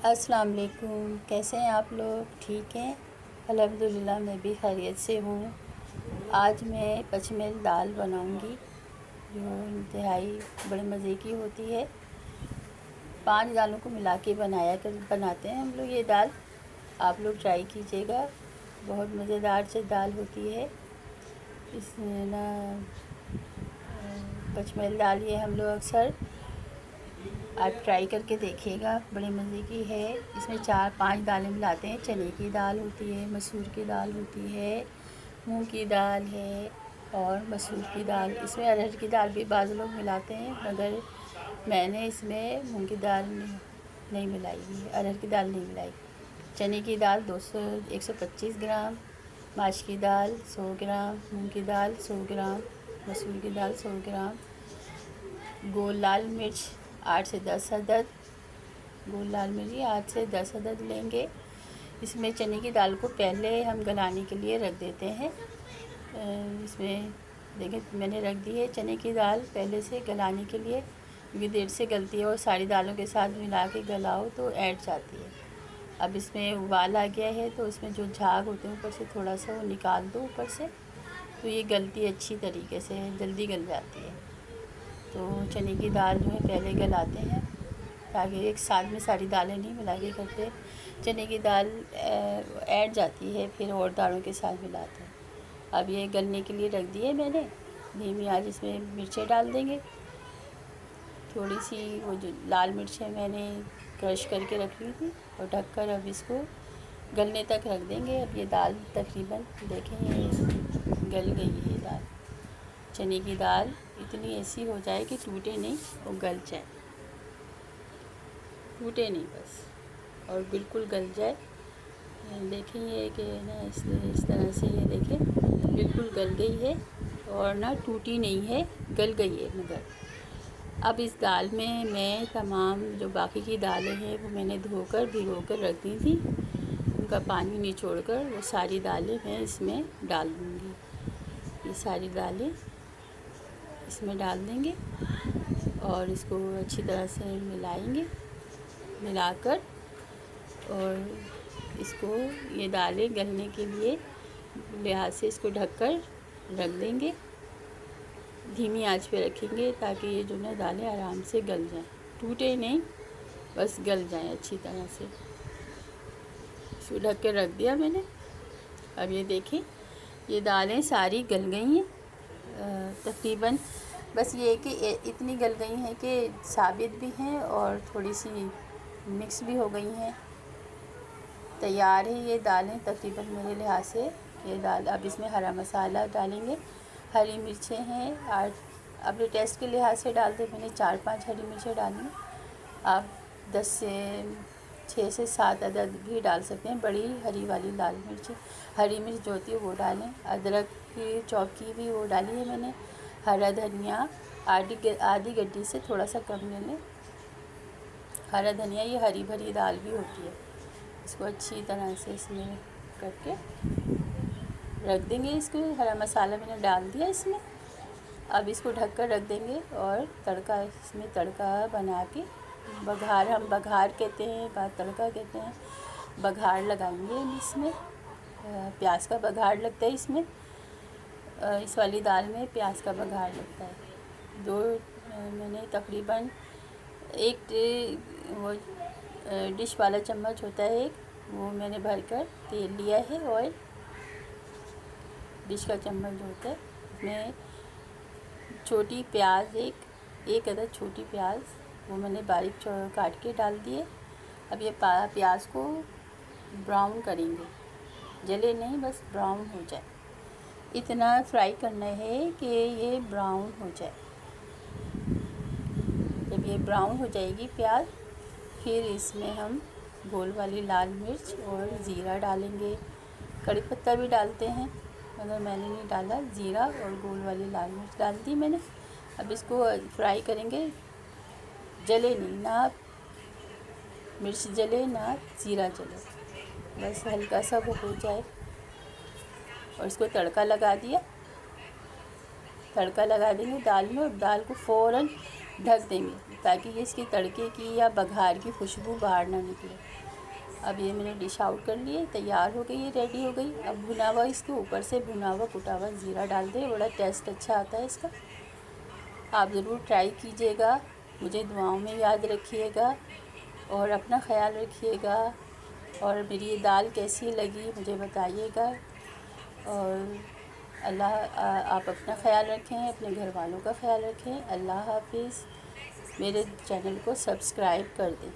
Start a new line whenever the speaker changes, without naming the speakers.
अस्सलाम वालेकुम। कैसे हैं आप लोग? ठीक हैं? अल्हम्दुलिल्लाह मैं भी खैरियत से हूँ। आज मैं पचमेल दाल बनाऊंगी जो इंतहाई बड़े मज़े की होती है। 5 दालों को मिला के बनाते हैं हम लोग ये दाल। आप लोग ट्राई कीजिएगा, बहुत मज़ेदार से दाल होती है। इसमें ना पचमेल दाल ये हम लोग अक्सर आप ट्राई करके देखिएगा, बड़े मज़े की है। इसमें 4-5 दालें मिलाते हैं। चने की दाल होती है, मसूर की दाल होती है, मूंग की दाल है और मसूर की दाल। इसमें अरहर की दाल भी बाज़ लोग मिलाते हैं, मगर मैंने इसमें मूंग की दाल नहीं मिलाई है, अरहर की दाल नहीं मिलाई। चने की दाल 125 ग्राम, माश की दाल 100 ग्राम, मूंग की दाल 100 ग्राम, मसूर की दाल 100 ग्राम, गोल लाल मिर्च 8 से 10 अदद, गोल लाल मिर्ची 8 से 10 अदद लेंगे। इसमें चने की दाल को पहले हम गलाने के लिए रख देते हैं। इसमें देखिए मैंने रख दी है चने की दाल पहले से गलाने के लिए, क्योंकि देर से गलती है और सारी दालों के साथ मिला के गलाओ तो ऐंठ जाती है। अब इसमें उबाल आ गया है तो इसमें जो झाग होते हैं ऊपर से थोड़ा सा वो निकाल दो ऊपर से, तो ये गलती अच्छी तरीके से जल्दी गल जाती है। तो चने की दाल जो है पहले गलाते हैं ताकि एक साथ में सारी दालें नहीं मिला के करते। चने की दाल ऐड जाती है फिर और दालों के साथ मिलाते हैं। अब ये गलने के लिए रख दिए मैंने धीमी आंच। इसमें मिर्चें डाल देंगे, थोड़ी सी वो जो लाल मिर्चें मैंने क्रश करके रख ली थी, और ढककर अब इसको गलने तक रख देंगे। अब ये दाल तकरीबन देखें ये गल गई है। ये दाल चने की दाल इतनी ऐसी हो जाए कि टूटे नहीं और गल जाए, टूटे नहीं बस, और बिल्कुल गल जाए। देखें ये कि ना इस तरह से ये देखें बिल्कुल गल गई है और ना टूटी नहीं है, गल गई है। मगर अब इस दाल में मैं तमाम जो बाकी की दालें हैं वो मैंने धोकर भिगोकर रख दी थी, उनका पानी निचोड़कर वो सारी दालें मैं इसमें डाल दूँगी। ये सारी दालें इसमें डाल देंगे और इसको अच्छी तरह से मिलाएंगे, मिलाकर और इसको ये दालें गलने के लिए लिहाज से इसको ढककर रख देंगे। धीमी आंच पे रखेंगे ताकि ये जो ना दालें आराम से गल जाएं, टूटे नहीं बस गल जाएं अच्छी तरह से। इसको ढक कर रख दिया मैंने। अब ये देखें ये दालें सारी गल गई हैं तकरीबन। बस ये कि इतनी गल गई हैं कि साबित भी हैं और थोड़ी सी मिक्स भी हो गई हैं। तैयार है ये दालें तकरीबन मेरे लिहाज से। ये दाल अब इसमें हरा मसाला डालेंगे, हरी मिर्चें हैं 8, अपने टेस्ट के लिहाज से डालते मैंने 4-5 हरी मिर्चें डाली। आप 6 से 7 अदद भी डाल सकते हैं, बड़ी हरी वाली लाल मिर्च, हरी मिर्च जो होती है वो डालें। अदरक की चॉप की भी वो डाली है मैंने। हरा धनिया आधी गड्डी से थोड़ा सा कम ले लें। हरा धनिया ये हरी भरी दाल भी होती है। इसको अच्छी तरह से इसमें करके रख देंगे। इसको हरा मसाला मैंने डाल दिया इसमें। अब इसको ढककर रख देंगे और तड़का इसमें तड़का बना के बघार, हम बघार कहते हैं, तड़का कहते हैं, बघार लगाएंगे इसमें। प्याज का बघार लगता है इसमें, इस वाली दाल में प्याज का बघार लगता है। मैंने तकरीबन एक वो डिश वाला चम्मच होता है एक, वो मैंने भरकर तेल लिया है। ऑयल डिश का चम्मच जो होता है उसमें छोटी प्याज एक अदद छोटी प्याज वो मैंने बारीक काट के डाल दिए। अब ये प्याज को ब्राउन करेंगे, जले नहीं बस ब्राउन हो जाए, इतना फ्राई करना है कि ये ब्राउन हो जाए। जब ये ब्राउन हो जाएगी प्याज, फिर इसमें हम गोल वाली लाल मिर्च और ज़ीरा डालेंगे। कड़ी पत्ता भी डालते हैं मगर मैंने नहीं डाला, ज़ीरा और गोल वाली लाल मिर्च डाल दी मैंने। अब इसको फ्राई करेंगे, जले नहीं, ना मिर्च जले ना ज़ीरा जले, बस हल्का सा वो हो जाए। और इसको तड़का लगा दिया, तड़का लगा देंगे दाल में और दाल को फ़ौरन ढक देंगे। ताकि ये इसकी तड़के की या बघार की खुशबू बाहर ना निकले। अब ये मैंने डिश आउट कर लिए, तैयार हो गई, ये रेडी हो गई। अब भुना हुआ इसके ऊपर से भुना हुआ कुटा हुआ ज़ीरा डाल दें, बड़ा टेस्ट अच्छा आता है इसका। आप ज़रूर ट्राई कीजिएगा, मुझे दुआओं में याद रखिएगा और अपना ख्याल रखिएगा। और मेरी ये दाल कैसी लगी मुझे बताइएगा। और आप अपना ख्याल रखें, अपने घर वालों का ख्याल रखें। अल्लाह हाफिज़। मेरे चैनल को सब्सक्राइब कर दें।